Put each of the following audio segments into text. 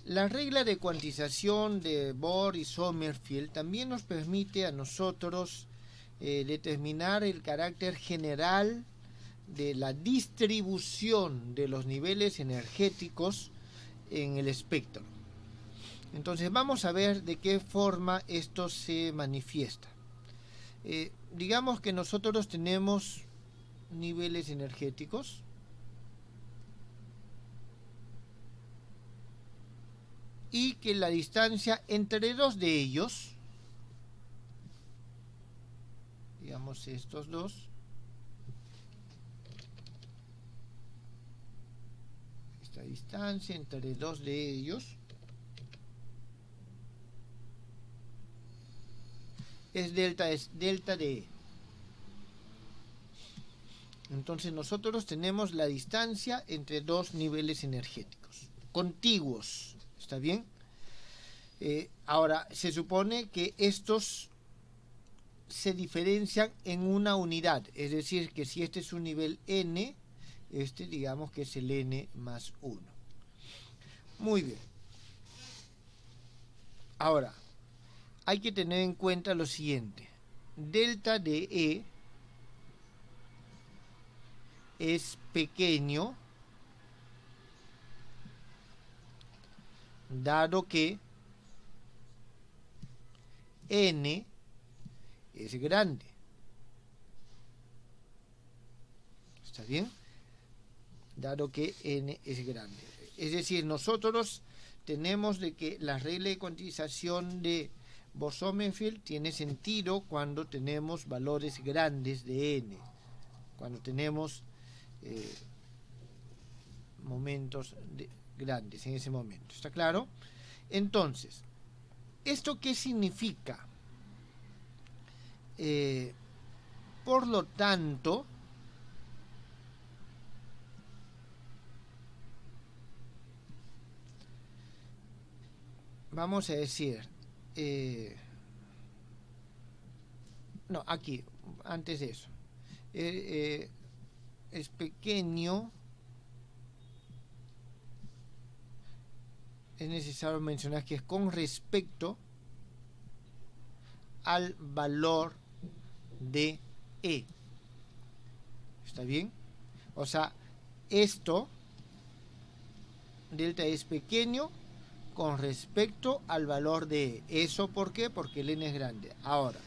La regla de cuantización de Bohr y Sommerfeld también nos permite a nosotros determinar el carácter general de la distribución de los niveles energéticos en el espectro. Entonces vamos a ver de qué forma esto se manifiesta. Digamos que nosotros tenemos niveles energéticos y que la distancia entre dos de ellos, digamos estos dos, esta distancia entre dos de ellos es delta de E. Entonces nosotros tenemos la distancia entre dos niveles energéticos contiguos, ¿está bien? Ahora, se supone que estos se diferencian en una unidad, es decir, que si este es un nivel n, este digamos que es el n más 1. Muy bien. Ahora, hay que tener en cuenta lo siguiente. Delta de E es pequeño, dado que n es grande. ¿Está bien? Dado que n es grande. Es decir, nosotros tenemos de que la regla de cuantización de Bohr-Sommerfeld tiene sentido cuando tenemos valores grandes de n, cuando tenemos momentos grandes en ese momento. ¿Está claro? Entonces, ¿esto qué significa? Por lo tanto, vamos a decir, no, aquí, antes de eso, es pequeño, es necesario mencionar que es con respecto al valor de E. ¿Está bien? O sea, esto, delta es pequeño con respecto al valor de E. ¿Eso por qué? Porque el n es grande. Ahora,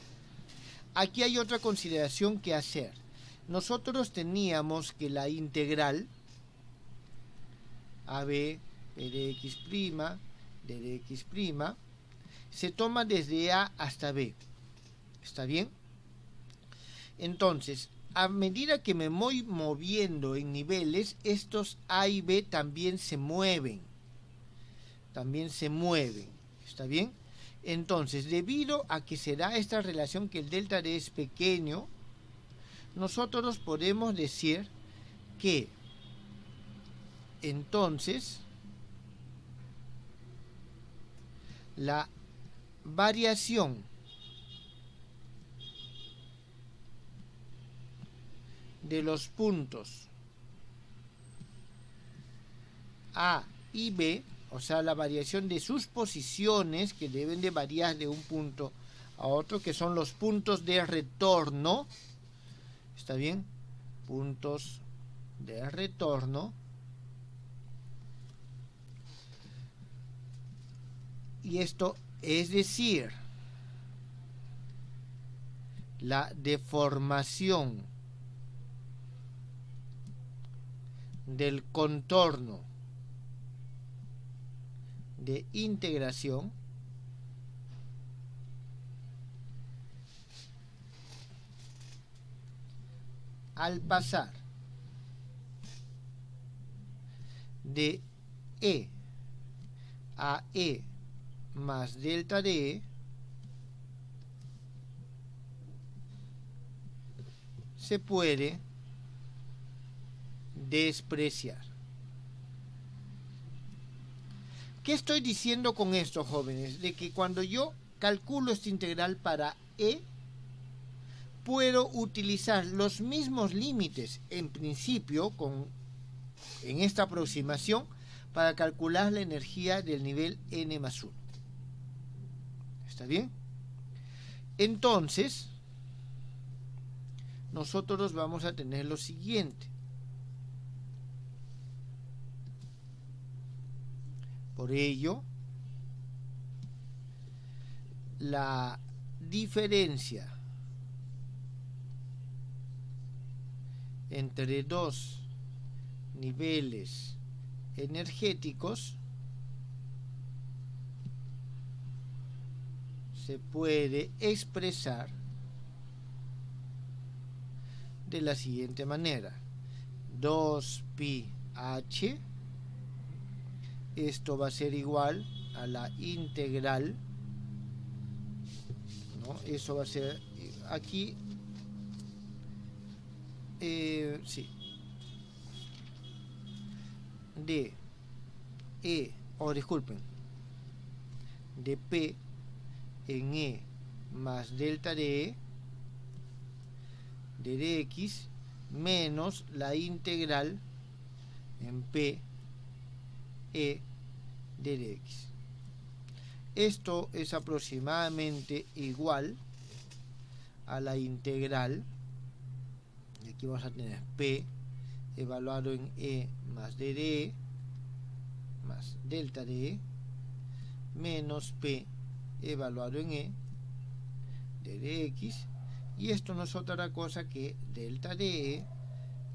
aquí hay otra consideración que hacer. Nosotros teníamos que la integral AB de x', de x', se toma desde A hasta B. ¿Está bien? Entonces, a medida que me voy moviendo en niveles, estos A y B también se mueven. ¿Está bien? Entonces, debido a que se da esta relación que el delta D es pequeño, nosotros podemos decir que entonces la variación de los puntos A y B, o sea, la variación de sus posiciones, que deben de variar de un punto a otro, que son los puntos de retorno, ¿está bien? Puntos de retorno. Y esto es decir, la deformación del contorno de integración al pasar de E a E más delta de E se puede despreciar. ¿Qué estoy diciendo con esto, jóvenes? De que cuando yo calculo esta integral para E, puedo utilizar los mismos límites, en principio, en esta aproximación, para calcular la energía del nivel n más 1. ¿Está bien? Entonces, nosotros vamos a tener lo siguiente. Por ello, la diferencia entre dos niveles energéticos se puede expresar de la siguiente manera: 2πh, esto va a ser igual a la integral, ¿no? Eso va a ser aquí, sí, de E, o disculpen, de P en E más delta de E de dx menos la integral en P E de dx. Esto es aproximadamente igual a la integral, y aquí vamos a tener P evaluado en E más d de E más delta de E menos P evaluado en E de dx, y esto no es otra cosa que delta de E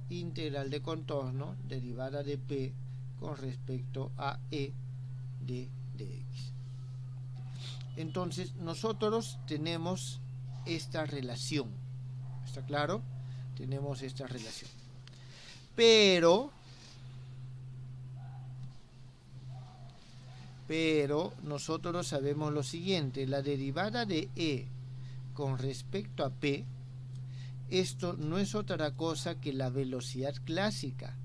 integral de contorno derivada de P con respecto a E de dx. Entonces nosotros tenemos esta relación, ¿está claro? Tenemos esta relación, pero nosotros sabemos lo siguiente: la derivada de E con respecto a P, esto no es otra cosa que la velocidad clásica,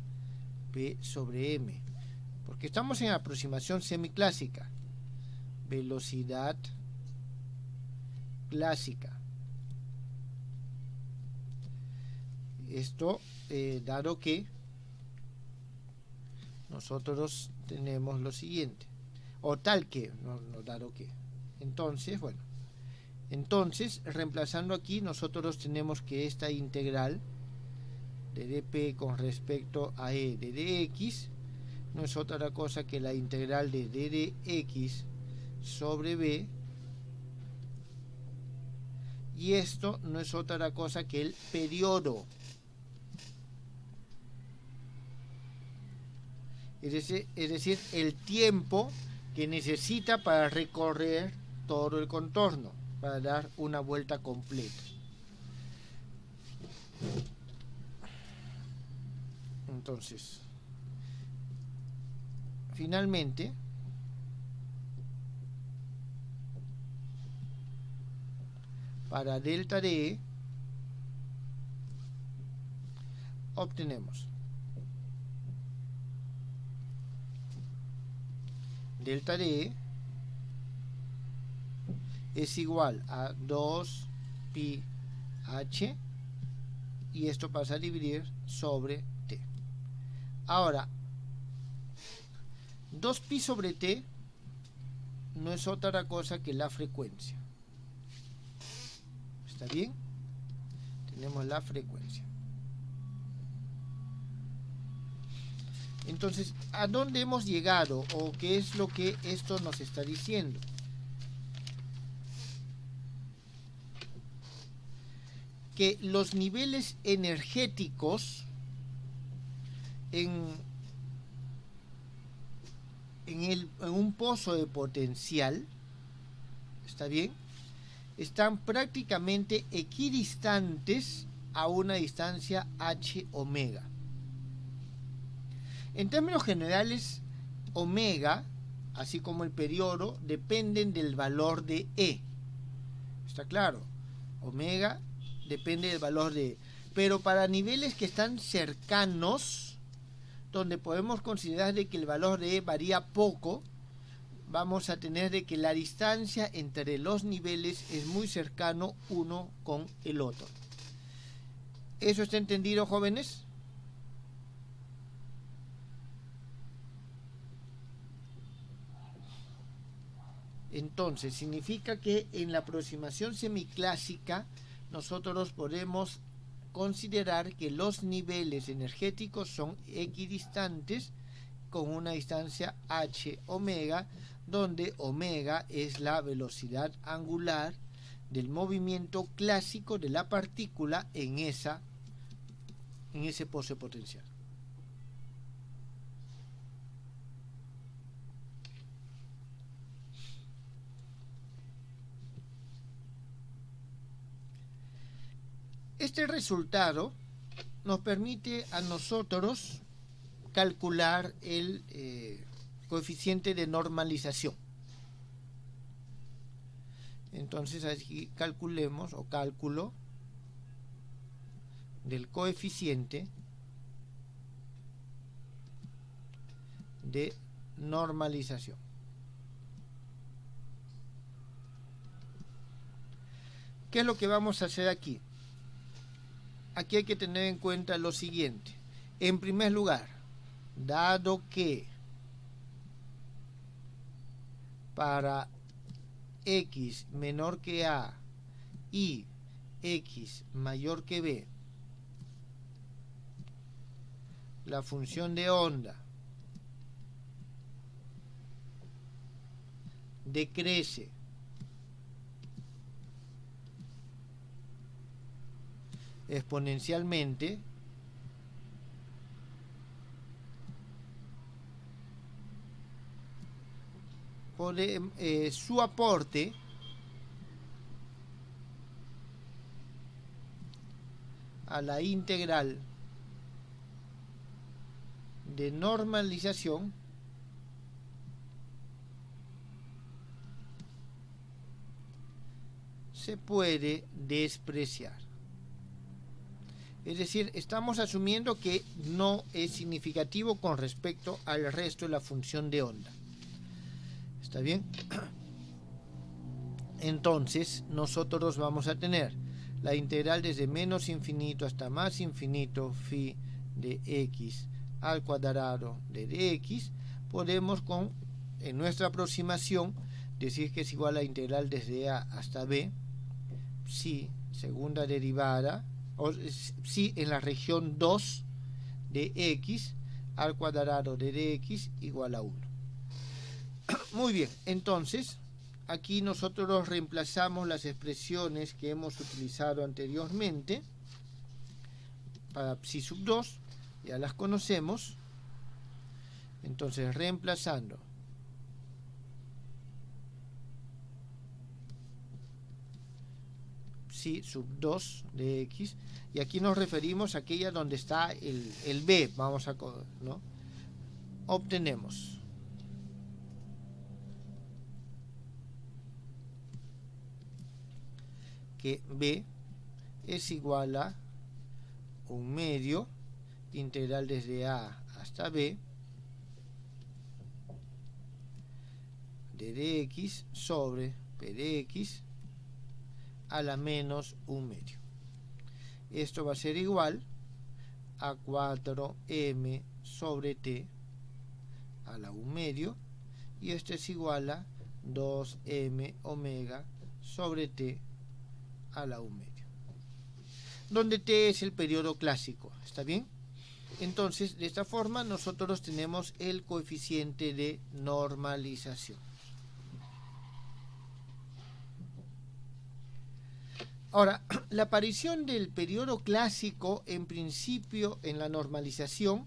P sobre M, porque estamos en aproximación semiclásica. Velocidad clásica. Esto dado que nosotros tenemos lo siguiente, o tal que, no dado que. Entonces, bueno, entonces reemplazando aquí, nosotros tenemos que esta integral de dp con respecto a E de dx no es otra cosa que la integral de d dx sobre b, y esto no es otra cosa que el periodo, es decir, el tiempo que necesita para recorrer todo el contorno, para dar una vuelta completa. Entonces, finalmente, para delta de E obtenemos delta de E es igual a 2πh, y esto pasa a dividir sobre t. Ahora, 2π sobre t no es otra cosa que la frecuencia. ¿Está bien? Tenemos la frecuencia. Entonces, ¿a dónde hemos llegado? ¿O qué es lo que esto nos está diciendo? Que los niveles energéticos en un pozo de potencial, ¿está bien?, están prácticamente equidistantes a una distancia h omega. En términos generales, omega, así como el periodo, dependen del valor de E. ¿Está claro? Omega depende del valor de E. Pero para niveles que están cercanos, donde podemos considerar de que el valor de E varía poco, vamos a tener de que la distancia entre los niveles es muy cercano uno con el otro. ¿Eso está entendido, jóvenes? Entonces, significa que en la aproximación semiclásica nosotros podemos considerar que los niveles energéticos son equidistantes con una distancia h omega, donde omega es la velocidad angular del movimiento clásico de la partícula en ese pose potencial. Este resultado nos permite a nosotros calcular el coeficiente de normalización. Entonces aquí calculemos o cálculo del coeficiente de normalización. ¿Qué es lo que vamos a hacer aquí? Aquí hay que tener en cuenta lo siguiente. En primer lugar, dado que para x menor que a y x mayor que b, la función de onda decrece exponencialmente, su aporte a la integral de normalización se puede despreciar. Es decir, estamos asumiendo que no es significativo con respecto al resto de la función de onda. ¿Está bien? Entonces, nosotros vamos a tener la integral desde menos infinito hasta más infinito phi de x al cuadrado de dx. Podemos en nuestra aproximación decir que es igual a la integral desde a hasta b, si segunda derivada, o si en la región 2 de x al cuadrado de dx igual a 1. Muy bien, entonces aquí nosotros reemplazamos las expresiones que hemos utilizado anteriormente para psi sub 2, ya las conocemos. Entonces, reemplazando psi sub 2 de x, y aquí nos referimos a aquella donde está el b, vamos a, ¿no? Obtenemos que b es igual a 1/2 integral desde a hasta b de dx sobre p de x a la menos 1/2. Esto va a ser igual a 4m sobre t a la 1/2, y esto es igual a 2m omega sobre t a la 1/2, donde t es el periodo clásico. ¿Está bien? Entonces, de esta forma nosotros tenemos el coeficiente de normalización. Ahora, la aparición del periodo clásico, en principio, en la normalización,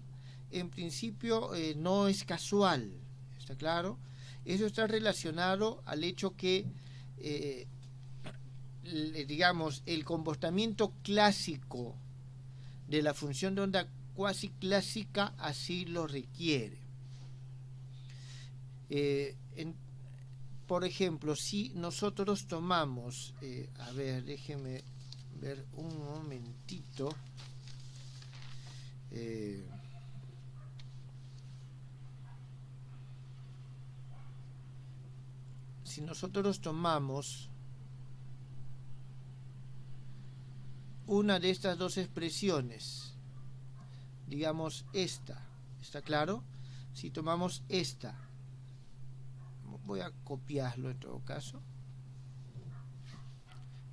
en principio no es casual. ¿Está claro? Eso está relacionado al hecho que digamos, el comportamiento clásico de la función de onda cuasi clásica así lo requiere. Por ejemplo, si nosotros tomamos, a ver, déjenme ver un momentito. Si nosotros tomamos una de estas dos expresiones, digamos esta, ¿está claro? Si tomamos esta voy a copiarlo en todo caso,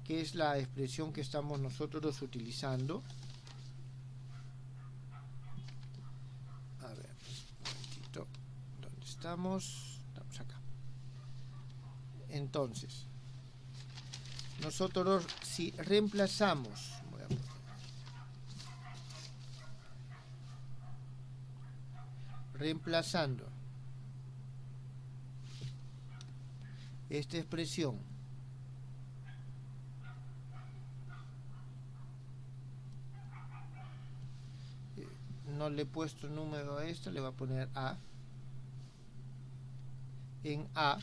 que es la expresión que estamos nosotros utilizando. A ver, un momentito, ¿dónde estamos? Estamos acá. Entonces, nosotros si reemplazamos, reemplazando esta expresión no le he puesto número a esto, le voy a poner A, en A,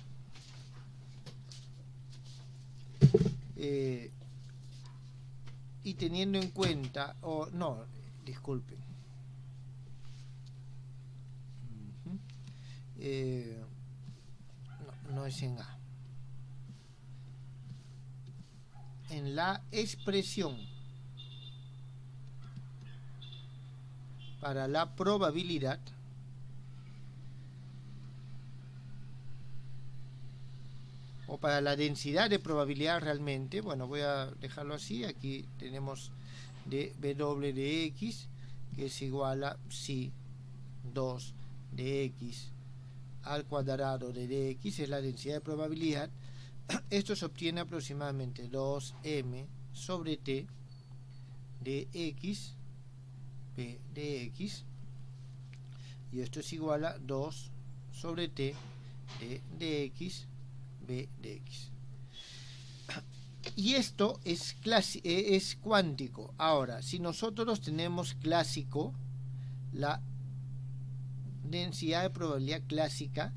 y teniendo en cuenta, o no, disculpen, no es en A, en la expresión para la probabilidad o para la densidad de probabilidad realmente, bueno, voy a dejarlo así, aquí tenemos dw de x, que es igual a si 2 de x al cuadrado de dx, es la densidad de probabilidad. Esto se obtiene aproximadamente 2m sobre t de x p de x, y esto es igual a 2 sobre t de dx b de x. Y esto es cuántico. Ahora, si nosotros tenemos clásico, la densidad de probabilidad clásica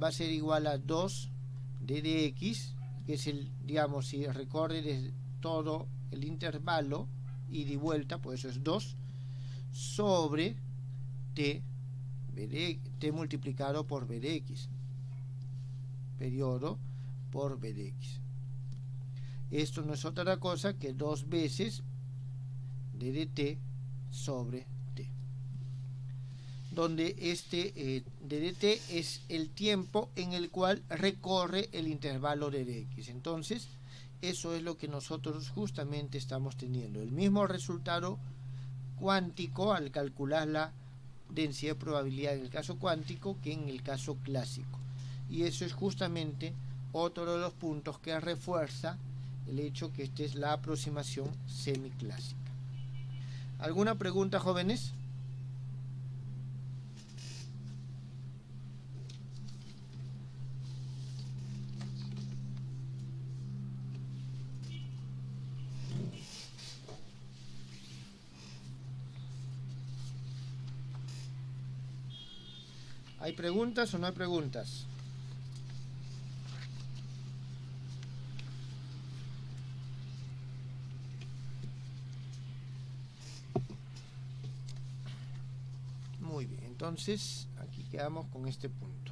va a ser igual a 2 de dx, que es el, digamos, si recorre desde todo el intervalo ida y vuelta, pues eso es 2 sobre t multiplicado por b de x, periodo por b de x. Esto no es otra cosa que 2 veces d de t sobre t, donde este d de t es el tiempo en el cual recorre el intervalo de dx. Entonces, eso es lo que nosotros justamente estamos teniendo, el mismo resultado cuántico al calcular la densidad de probabilidad en el caso cuántico que en el caso clásico. Y eso es justamente otro de los puntos que refuerza el hecho que esta es la aproximación semiclásica. ¿Alguna pregunta, jóvenes? ¿Hay preguntas o no hay preguntas? Muy bien, entonces aquí quedamos con este punto.